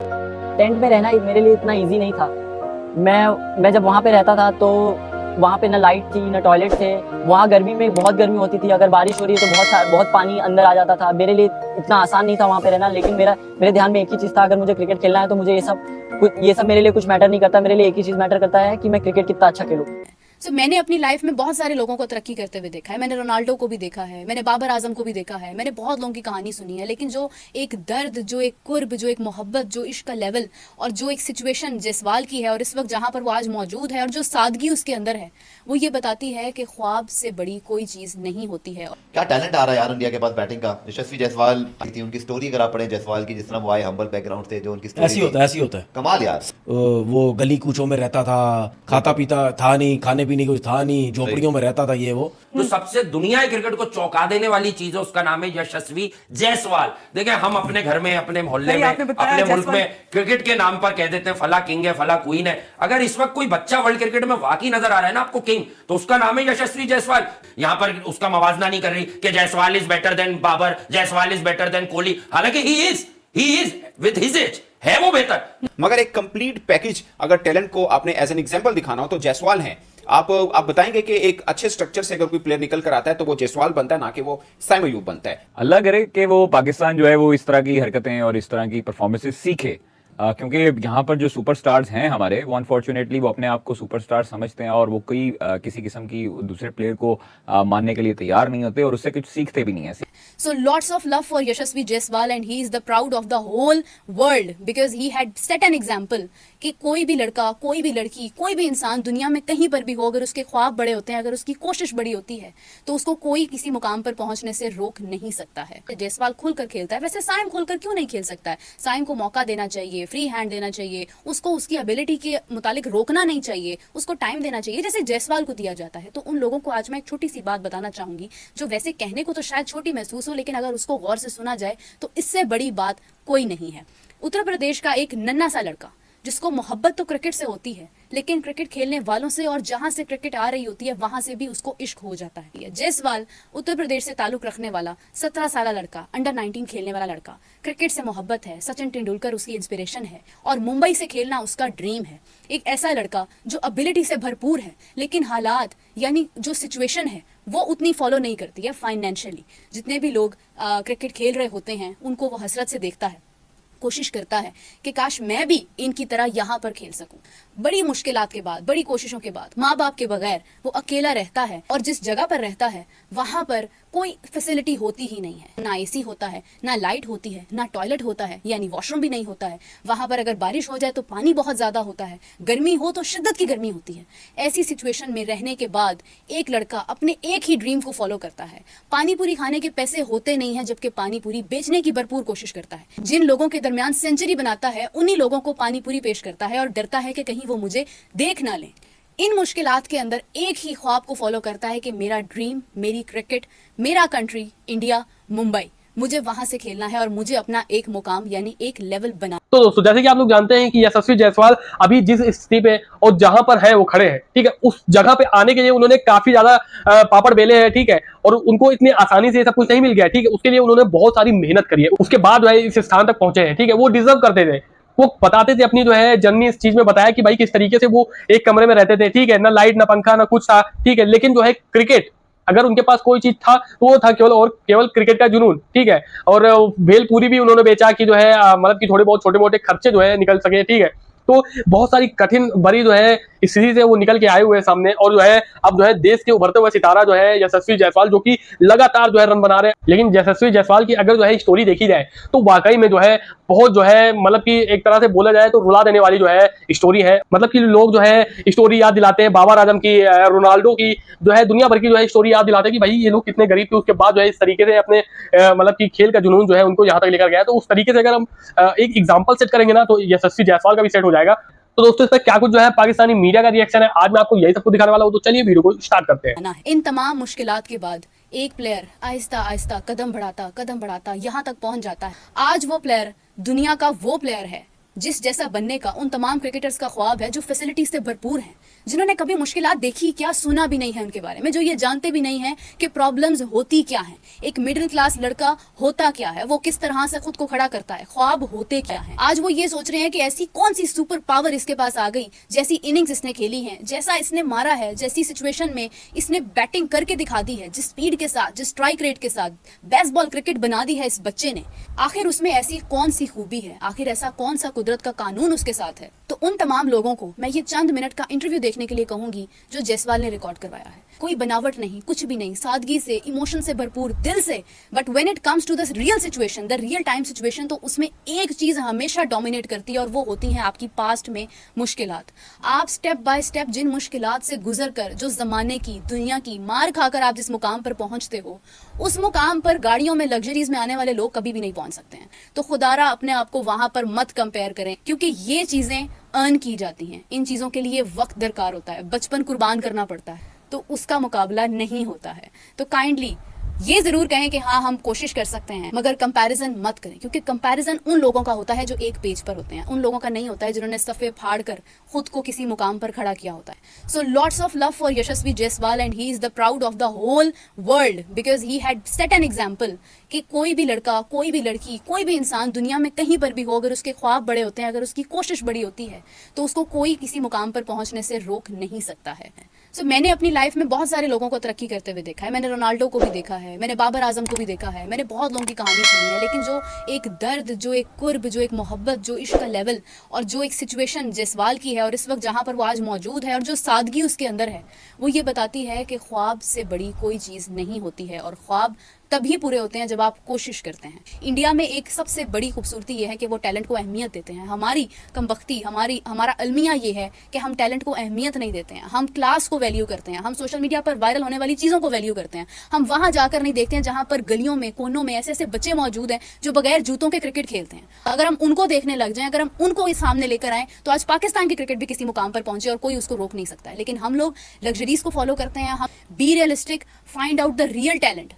Tent में रहना मेरे लिए इतना इजी नहीं था। मैं जब वहाँ पे रहता था तो वहाँ पे ना लाइट थी ना टॉयलेट थे। वहाँ गर्मी में बहुत गर्मी होती थी, अगर बारिश हो रही है तो बहुत पानी अंदर आ जाता था। मेरे लिए इतना आसान नहीं था वहाँ पे रहना, लेकिन मेरे ध्यान में एक ही चीज़ था, अगर मुझे क्रिकेट खेलना है तो मुझे ये सब मेरे लिए कुछ मैटर नहीं करता। मेरे लिए एक ही चीज़ मैटर करता है कि मैं क्रिकेट कितना अच्छा खेलूँ। मैंने अपनी लाइफ में बहुत सारे लोगों को तरक्की करते हुए देखा है। मैंने रोनाल्डो को भी देखा है, मैंने बाबर आजम को भी देखा है, मैंने बहुत लोगों की कहानी सुनी है, लेकिन जो एक दर्द, जो एक कुर्ब, जो एक मोहब्बत, जो इश्क का लेवल और जो एक सिचुएशन जायसवाल की है और इस वक्त जहां पर वो आज मौजूद है और जो सादगी उसके अंदर है, वो ये बताती है कि ख्वाब से बड़ी कोई चीज नहीं होती है। क्या टैलेंट आ रहा है यार इंडिया के पास बैटिंग का। यशस्वी जायसवाल थी, उनकी स्टोरी अगर आप पढ़े जायसवाल की, जिस तरह वो आए हम्बल बैकग्राउंड से, जो उनकी स्टोरी ऐसी होता है कमाल यार। वो गली कूचों में रहता था, खाता पीता था नहीं, खाने पीने कुछ था नहीं, झोपड़ियों में रहता था ये वो। तो सबसे दुनिया के क्रिकेट को चौंका देने वाली चीज है, उसका नाम है यशस्वी जायसवाल। देखिए, हम अपने घर में, अपने मोहल्ले में, अपने मुल्क में क्रिकेट के नाम पर कह देते हैं फला किंग है, फला क्वीन है। अगर इस वक्त कोई बच्चा वर्ल्ड क्रिकेट में वाकई नजर आ रहा है ना आपको किंग, तो उसका नाम है यशस्वी जायसवाल। यहां पर उसका मवाजना नहीं कर रही कि Jaiswal is better than Babar, Jaiswal is better than Kohli, हालांकि he is with his age है वो बेहतर। मगर एक कंप्लीट पैकेज अगर टैलेंट को आपने एज एन एग्जांपल दिखाना हो तो जायसवाल है। आप बताएंगे कि एक अच्छे स्ट्रक्चर से अगर कोई प्लेयर निकल कर आता है तो वो जायसवाल बनता है, ना कि वो साइम अयूब बनता है। अल्लाह करे कि वो पाकिस्तान जो है वो इस तरह की हरकतें और इस तरह की परफॉर्मेंसेस सीखे, क्योंकि यहाँ पर जो सुपरस्टार्स हैं हमारे, वो अनफॉर्चुनेटली वो अपने आप को सुपरस्टार समझते हैं और वो कोई किसी किस्म की दूसरे प्लेयर को मानने के लिए तैयार नहीं होते और उससे कुछ सीखते भी नहीं है। So lots of love for Yashasvi Jaiswal and he is the proud of the whole world because he had set an example कि कोई भी लड़का, कोई भी लड़की, कोई भी इंसान दुनिया में कहीं पर भी हो, अगर उसके ख्वाब बड़े होते हैं, अगर उसकी कोशिश बड़ी होती है, तो उसको कोई किसी मुकाम पर पहुंचने से रोक नहीं सकता है। जायसवाल खुलकर खेलता है, वैसे साइम खुलकर क्यों नहीं खेल सकता है? साइम को मौका देना चाहिए, फ्री हैंड देना चाहिए, उसको उसकी एबिलिटी के मुतालिक रोकना नहीं चाहिए, उसको टाइम देना चाहिए जैसे जायसवाल को दिया जाता है। तो उन लोगों को आज मैं एक छोटी सी बात बताना चाहूंगी, जो वैसे कहने को तो शायद छोटी महसूस हो, लेकिन अगर उसको गौर से सुना जाए तो इससे बड़ी बात कोई नहीं है। उत्तर प्रदेश का एक नन्हा सा लड़का जिसको मोहब्बत तो क्रिकेट से होती है, लेकिन क्रिकेट खेलने वालों से और जहां से क्रिकेट आ रही होती है वहां से भी उसको इश्क हो जाता है। जायसवाल उत्तर प्रदेश से ताल्लुक रखने वाला 17 साल लड़का, अंडर 19 खेलने वाला लड़का, क्रिकेट से मोहब्बत है, सचिन तेंदुलकर उसकी इंस्पिरेशन है और मुंबई से खेलना उसका ड्रीम है। एक ऐसा लड़का जो एबिलिटी से भरपूर है, लेकिन हालात यानी जो सिचुएशन है वो उतनी फॉलो नहीं करती है फाइनेंशियली। जितने भी लोग क्रिकेट खेल रहे होते हैं उनको वो हसरत से देखता है, कोशिश करता है कि काश मैं भी इनकी तरह यहाँ पर खेल सकूं। बड़ी मुश्किलात के बाद, बड़ी कोशिशों के बाद, माँ बाप के बगैर वो अकेला रहता है और जिस जगह पर रहता है वहां पर कोई फैसिलिटी होती ही नहीं है। ना एसी होता है, ना लाइट होती है, ना टॉयलेट होता है, यानी वॉशरूम भी नहीं होता है। वहां पर अगर बारिश हो जाए तो पानी बहुत ज्यादा होता है, गर्मी हो तो शिद्दत की गर्मी होती है। ऐसी सिचुएशन में रहने के बाद एक लड़का अपने एक ही ड्रीम को फॉलो करता है। पानी पूरी खाने के पैसे होते नहीं है, जबकि पानी पूरी बेचने की भरपूर कोशिश करता है। जिन लोगों के दरमियान सेंचुरी बनाता है उन्हीं लोगों को पानी पूरी पेश करता है और डरता है कि कहीं वो मुझे देख ना ले। इन मुश्किलात के अंदर एक ही ख्वाब को फॉलो करता है कि मेरा ड्रीम, मेरी क्रिकेट, मेरा कंट्री इंडिया, मुंबई, मुझे वहां से खेलना है और मुझे अपना एक मुकाम यानी एक लेवल बना। तो दोस्तों, जैसे कि आप लोग जानते हैं कि यशस्वी जायसवाल अभी जिस स्थिति पे और जहां पर है वो खड़े हैं, ठीक है, उस जगह पे आने के लिए उन्होंने काफी ज्यादा पापड़ बेले हैं, ठीक है, और उनको इतनी आसानी से सब कुछ नहीं मिल गया, ठीक है। उसके लिए उन्होंने बहुत सारी मेहनत करी है, उसके बाद जो है इस स्थान तक पहुंचे हैं, ठीक है। वो डिजर्व करते थे, वो बताते थे अपनी जो है जर्नी, इस चीज में बताया कि भाई किस तरीके से वो एक कमरे में रहते थे, ठीक है, ना लाइट ना पंखा ना कुछ था, ठीक है, लेकिन जो है क्रिकेट, अगर उनके पास कोई चीज था तो वो था केवल क्रिकेट का जुनून, ठीक है। और भेलपूरी भी उन्होंने बेचा कि जो है मतलब कि थोड़े बहुत छोटे मोटे खर्चे जो है निकल सके, ठीक है। तो बहुत सारी कठिन भरी जो है स्थिति से वो निकल के आए हुए हैं सामने, और जो है अब जो है देश के उभरते हुए सितारा जो है यशस्वी जायसवाल, जो कि लगातार जो है रन बना रहे हैं। लेकिन यशस्वी जायसवाल की अगर जो है स्टोरी देखी जाए तो वाकई में जो है बहुत जो है मतलब कि एक तरह से बोला जाए तो रुला देने वाली जो है स्टोरी है। मतलब कि लोग जो है स्टोरी याद दिलाते हैं बाबर आजम की, रोनाल्डो की, जो है दुनिया भर की जो है स्टोरी याद दिलाते हैं कि भाई ये लोग कितने गरीब थे, उसके बाद जो है इस तरीके से अपने मतलब कि खेल का जुनून जो है उनको यहाँ तक लेकर गया। तो उस तरीके से अगर हम एक एग्जाम्पल सेट करेंगे ना तो यशस्वी जायसवाल का भी सेट हो जाएगा। तो दोस्तों, इस पर क्या कुछ जो है पाकिस्तानी मीडिया का रिएक्शन है, आज मैं आपको यही सब कुछ दिखाने वाला हूं। तो चलिए वीडियो को स्टार्ट करते हैं। इन तमाम मुश्किलात के बाद एक प्लेयर आहिस्ता आहिस्ता कदम बढ़ाता यहाँ तक पहुंच जाता है। आज वो प्लेयर दुनिया का वो प्लेयर है जिस जैसा बनने का उन तमाम क्रिकेटर्स का ख्वाब है जो फैसिलिटीज से भरपूर हैं, जिन्होंने कभी मुश्किलात देखी क्या, सुना भी नहीं है उनके बारे में, जो ये जानते भी नहीं है कि प्रॉब्लम्स होती क्या हैं, एक मिडिल क्लास लड़का होता क्या है, वो किस तरह से खुद को खड़ा करता है, ख्वाब होते क्या हैं। आज वो ये सोच रहे हैं कि ऐसी कौन सी सुपर पावर इसके पास आ गई, जैसी इनिंग्स इसने खेली है, जैसा इसने मारा है, जैसी सिचुएशन में इसने बैटिंग करके दिखा दी है, जिस स्पीड के साथ, जिस स्ट्राइक रेट के साथ बेसबॉल क्रिकेट बना दी है इस बच्चे ने। आखिर उसमें ऐसी कौन सी खूबी है, आखिर ऐसा कौन सा कुदरत का कानून उसके साथ है। तो उन तमाम लोगों को मैं ये चंद मिनट का इंटरव्यू देखने के लिए कहूंगी जो जायसवाल ने रिकॉर्ड करवाया है। कोई बनावट नहीं, कुछ भी नहीं, सादगी से, इमोशन से भरपूर, दिल से। But when it comes to the real situation, the real time situation, तो उसमें एक चीज हमेशा डोमिनेट करती है और वो होती है आपकी पास्ट में मुश्किलात। आप स्टेप बाय स्टेप जिन मुश्किलात से गुजर कर, जो जमाने की, दुनिया की मार खाकर आप जिस मुकाम पर पहुंचते हो, उस मुकाम पर गाड़ियों में, लग्जरीज में आने वाले लोग कभी भी नहीं पहुंच सकते हैं। तो खुदारा अपने आप को वहां पर मत कंपेयर करें, क्योंकि ये चीजें अर्न की जाती हैं। इन चीजों के लिए वक्त दरकार होता है, बचपन कुर्बान करना पड़ता है, तो उसका मुकाबला नहीं होता है। तो काइंडली ये जरूर कहें कि हाँ हम कोशिश कर सकते हैं, मगर कंपैरिजन मत करें, क्योंकि कंपैरिजन उन लोगों का होता है जो एक पेज पर होते हैं, उन लोगों का नहीं होता है जिन्होंने सफ़े फाड़ कर खुद को किसी मुकाम पर खड़ा किया होता है। So lots of love for Yashasvi Jaiswal and he is the proud of the whole world because he had set an example कि कोई भी लड़का, कोई भी लड़की, कोई भी इंसान दुनिया में कहीं पर भी हो, अगर उसके ख्वाब बड़े होते हैं, अगर उसकी कोशिश बड़ी होती है, तो उसको कोई किसी मुकाम पर पहुंचने से रोक नहीं सकता है। सो मैंने अपनी लाइफ में बहुत सारे लोगों को तरक्की करते हुए देखा है। मैंने रोनाल्डो को भी देखा है, मैंने बाबर आजम को भी देखा है, मैंने बहुत लोगों की कहानी सुनी है, लेकिन जो एक दर्द, जो एक कुर्ब, जो एक मोहब्बत, जो इश्क का लेवल और जो एक सिचुएशन जायसवाल की है और इस वक्त जहाँ पर वो आज मौजूद है और जो सादगी उसके अंदर है, वो ये बताती है कि ख्वाब से बड़ी कोई चीज़ नहीं होती है और ख्वाब तभी पूरे होते हैं जब आप कोशिश करते हैं। इंडिया में एक सबसे बड़ी खूबसूरती ये है कि वो टैलेंट को अहमियत देते हैं। हमारी कमबख्ती, हमारा अलमिया ये है कि हम टैलेंट को अहमियत नहीं देते हैं, हम क्लास को वैल्यू करते हैं, हम सोशल मीडिया पर वायरल होने वाली चीज़ों को वैल्यू करते हैं। हम वहाँ जाकर नहीं देखते हैं जहाँ पर गलियों में, कोनों में ऐसे ऐसे बच्चे मौजूद हैं जो बगैर जूतों के क्रिकेट खेलते हैं। अगर हम उनको देखने लग जाएं, अगर हम उनको इस सामने लेकर आएँ, तो आज पाकिस्तान की क्रिकेट भी किसी मुकाम पर पहुंचे और कोई उसको रोक नहीं सकता है। लेकिन हम लोग लग्जरीज को फॉलो करते हैं। हम be realistic, find out the real talent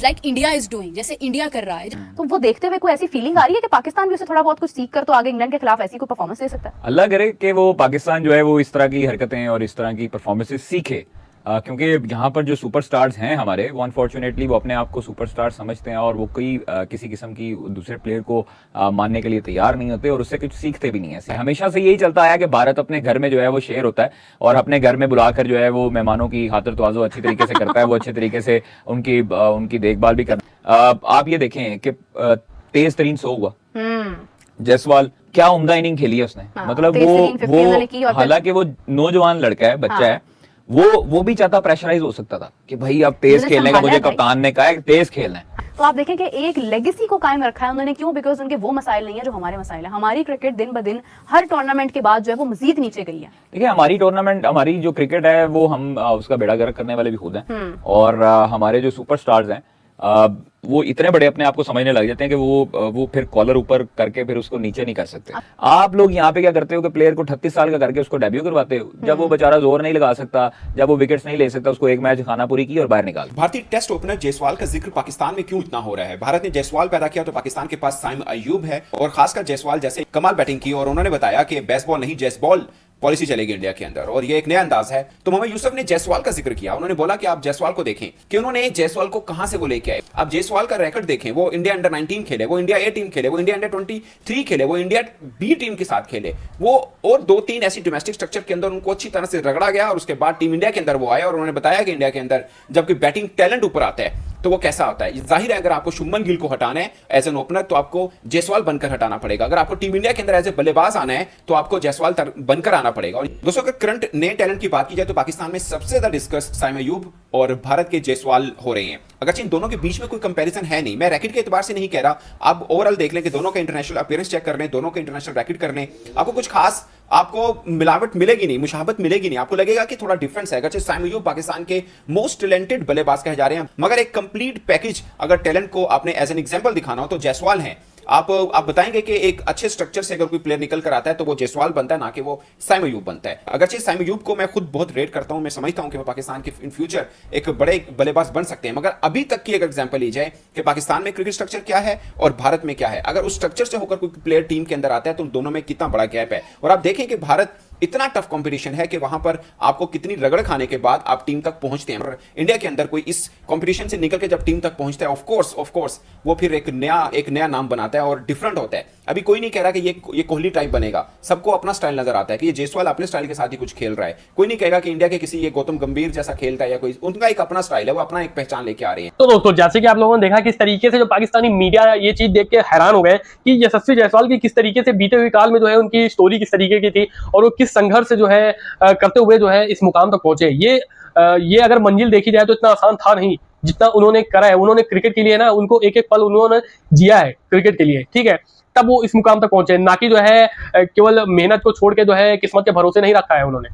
like India is doing, जैसे इंडिया कर रहा है। तो वो देखते हुए कोई ऐसी फीलिंग आ रही है कि पाकिस्तान भी उसे थोड़ा बहुत कुछ सीख कर तो आगे इंग्लैंड के खिलाफ ऐसी कोई परफॉर्मेंस दे सकता है? अल्लाह करे कि वो पाकिस्तान जो है वो इस तरह की हरकतें और इस तरह की परफॉर्मेंसेस सीखे, क्योंकि यहाँ पर जो सुपरस्टार्स हैं हमारे, वो अनफॉर्चुनेटली वो अपने आप को सुपरस्टार समझते हैं और वो कोई किसी किस्म की दूसरे प्लेयर को मानने के लिए तैयार नहीं होते और उससे कुछ सीखते भी नहीं है। हमेशा से यही चलता आया कि भारत अपने घर में जो है वो शेर होता है और अपने घर में बुलाकर जो है वो मेहमानों की खातिर तवाज़ो अच्छी तरीके से करता है, वो अच्छे तरीके से उनकी देखभाल भी करता है। आप ये देखें कि तेज तरीन 100 हुआ जायसवाल, क्या उम्दा इनिंग खेली है उसने। मतलब वो हालांकि वो नौजवान लड़का है, बच्चा है, वो भी चाहता प्रेशराइज हो सकता था कि भाई अब तेज खेलने का, मुझे कप्तान ने कहा है तेज खेलना है। तो आप देखें कि एक लेगेसी को कायम रखा है उन्होंने। क्यों? बिकॉज उनके वो मसाइल नहीं है जो हमारे मसाइल है। हमारी क्रिकेट दिन ब दिन हर टूर्नामेंट के बाद जो है वो मजीद नीचे गई है। देखिए हमारी टूर्नामेंट, हमारी जो क्रिकेट है वो हम उसका बेड़ा गर्क करने वाले भी खुद हैं और हमारे जो सुपरस्टार्स हैं वो इतने बड़े अपने आप को समझने लग जाते हैं कि वो फिर कॉलर ऊपर करके फिर उसको नीचे नहीं कर सकते। आप लोग यहाँ पे क्या करते हो कि प्लेयर को 38 साल का करके उसको डेब्यू करवाते हो, जब वो बेचारा जोर नहीं लगा सकता, जब वो विकेट्स नहीं ले सकता, उसको एक मैच खाना पूरी की और बाहर निकाल। भारतीय टेस्ट ओपनर जायसवाल का जिक्र पाकिस्तान में क्यों इतना हो रहा है? भारत ने जायसवाल पैदा किया तो पाकिस्तान के पास साइम अयूब है और खासकर जायसवाल जैसे कमाल बैटिंग की और उन्होंने बताया कि बेसबॉल नहीं जैसबॉल पॉलिसी चलेगी इंडिया के अंदर और ये एक नया अंदाज है। तो मोहम्मद यूसुफ ने जायसवाल का जिक्र किया, उन्होंने बोला कि आप जायसवाल को देखें कि उन्होंने जायसवाल को कहां से वो लेके आए। आप जायसवाल का रिकॉर्ड देखें, वो इंडिया अंडर 19 खेले, वो इंडिया ए टीम खेले, वो इंडिया अंडर 23 खेले, वो इंडिया बी टीम के साथ खेले, वो और 2-3 ऐसी डोमेस्टिक स्ट्रक्चर के अंदर उनको अच्छी तरह से रगड़ा गया और उसके बाद टीम इंडिया के अंदर वो आए और उन्होंने बताया कि इंडिया के अंदर जबकि बैटिंग टैलेंट ऊपर आता है तो वो कैसा होता है। जाहिर है अगर आपको शुभमन गिल को हटाना है एज एन ओपनर तो आपको जायसवाल बनकर हटाना पड़ेगा। अगर आपको टीम इंडिया के अंदर एज ए बल्लेबाज आना है तो आपको जायसवाल बनकर आना पड़ेगा। और दोस्तों अगर करंट नए टैलेंट की बात की जाए तो पाकिस्तान में सबसे ज्यादा डिस्कस साइम अयूब और भारत के जायसवाल हो रहे हैं। अगर इन दोनों के बीच में कोई कंपैरिजन है नहीं, मैं रैकेट के एतबार से नहीं कह रहा, आप ओवरऑल देख लें कि दोनों का इंटरनेशनल अपीयरेंस चेक कर लें, दोनों का इंटरनेशनल रैकेट कर लें, आपको कुछ खास आपको मिलावट मिलेगी नहीं, मुशाबत मिलेगी नहीं, आपको लगेगा कि थोड़ा डिफरेंस है। अगर साइम अयूब पाकिस्तान के मोस्ट टैलेंटेड बल्लेबाज कहे जा रहे हैं, मगर एक कंप्लीट पैकेज अगर टैलेंट को आपने एज एन एग्जांपल दिखाना हो तो जायसवाल हैं। आप बताएंगे कि एक अच्छे स्ट्रक्चर से अगर कोई प्लेयर निकल कर आता है तो वो जायसवाल बनता है, ना कि वो साइम अयूब बनता है। अगरचे साइम अयूब को मैं खुद बहुत रेट करता हूं, मैं समझता हूं कि वो पाकिस्तान के इन फ्यूचर एक बड़े बल्लेबाज बन सकते हैं, मगर अभी तक की अगर एग्जांपल ली जाए कि पाकिस्तान में क्रिकेट स्ट्रक्चर क्या है और भारत में क्या है, अगर उस स्ट्रक्चर से होकर कोई प्लेयर टीम के अंदर आता है तो उन दोनों में कितना बड़ा गैप है। और आप देखें कि भारत इतना टफ कंपटीशन है कि वहां पर आपको कितनी रगड़ खाने के बाद आप टीम तक पहुंचते हैं। और इंडिया के अंदर कोई इस कंपटीशन से निकल के जब टीम तक पहुंचता है, ऑफ कोर्स वो फिर एक नया नाम बनाता है और डिफरेंट होता है। अभी कोई नहीं कह रहा कि ये कोहली टाइप बनेगा, सबको अपना स्टाइल नजर आता है कि ये जायसवाल अपने स्टाइल के साथ ही कुछ खेल रहा है। कोई नहीं कहेगा कि इंडिया के किसी ये गौतम गंभीर जैसा खेलता है या कोई, उनका एक अपना स्टाइल है, वो अपना एक पहचान लेके आ रही है। तो दोस्तों जैसे कि आप लोगों ने देखा किस तरीके से जो पाकिस्तानी मीडिया ये चीज देख के हैरान हो गए कि यशस्वी जायसवाल की किस तरीके से बीते हुए काल में जो है उनकी स्टोरी किस तरीके की थी और वो किस संघर्ष से जो है करते हुए जो है इस मुकाम तक पहुंचे। ये अगर मंजिल देखी जाए तो इतना आसान था नहीं जितना उन्होंने करा है। उन्होंने क्रिकेट के लिए ना, उनको एक एक पल उन्होंने जिया है क्रिकेट के लिए, ठीक है, तब वो इस मुकाम तक पहुंचे, ना कि जो है केवल मेहनत को छोड़ के जो है किस्मत के भरोसे नहीं रखा है उन्होंने,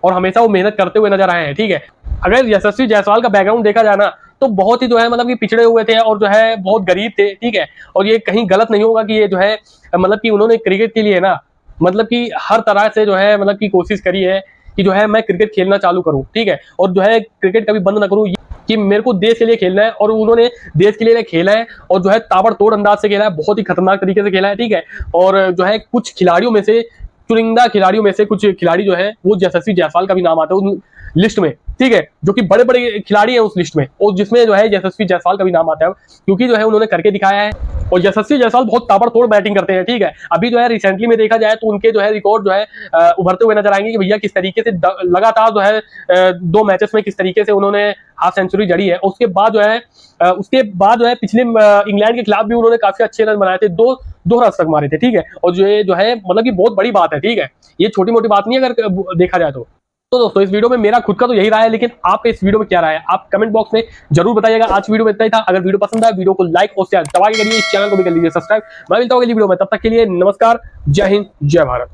और हमेशा वो मेहनत करते हुए नजर आए हैं, ठीक है। अगर यशस्वी जायसवाल का बैकग्राउंड देखा जाए ना तो बहुत ही जो है मतलब कि पिछड़े हुए थे और जो है बहुत गरीब थे, ठीक है। और ये कहीं गलत नहीं होगा कि ये जो है मतलब कि उन्होंने क्रिकेट के लिए ना मतलब कि हर तरह से जो है मतलब की कोशिश करी है कि जो है मैं क्रिकेट खेलना चालू करूं, ठीक है, और जो है क्रिकेट कभी बंद ना करूं, कि मेरे को देश के लिए खेलना है। और उन्होंने देश के लिए खेला है और जो है ताबड़तोड़ अंदाज से खेला है, बहुत ही खतरनाक तरीके से खेला है, ठीक है। और जो है कुछ खिलाड़ियों में से, चुनिंदा खिलाड़ियों में से कुछ खिलाड़ी जो है वो यशस्वी जायसवाल का भी नाम आता है उस लिस्ट में, ठीक है, जो कि बड़े बड़े खिलाड़ी हैं उस लिस्ट में, और जिसमें जो है यशस्वी जायसवाल का भी नाम आता है क्योंकि जो है उन्होंने करके दिखाया है। और यशस्वी जायसवाल बहुत ताबड़तोड़ बैटिंग करते हैं, ठीक है। अभी जो है रिसेंटली में देखा जाए तो उनके जो है रिकॉर्ड जो है उभरते हुए नजर आएंगे कि भैया किस तरीके से लगातार जो है 2 मैचेस में किस तरीके से उन्होंने हाफ सेंचुरी जड़ी है। उसके बाद जो है पिछले इंग्लैंड के खिलाफ भी उन्होंने काफी अच्छे रन बनाए थे, दो रन तक मारे थे, ठीक है। और जो है मतलब कि बहुत बड़ी बात है, ठीक है, ये छोटी मोटी बात नहीं है अगर देखा जाए तो दोस्तों इस वीडियो में मेरा खुद का तो यही राय है, लेकिन आपका इस वीडियो में क्या राय है आप कमेंट बॉक्स में जरूर बताइएगा। आज वीडियो में इतना ही था। अगर वीडियो पसंद आए वीडियो को लाइक और शेयर दबा के करिए, इस चैनल को भी कर लीजिए सब्सक्राइब। मैं मिलता हूं अगली वीडियो में, तब तक के लिए नमस्कार, जय हिंद, जय भारत।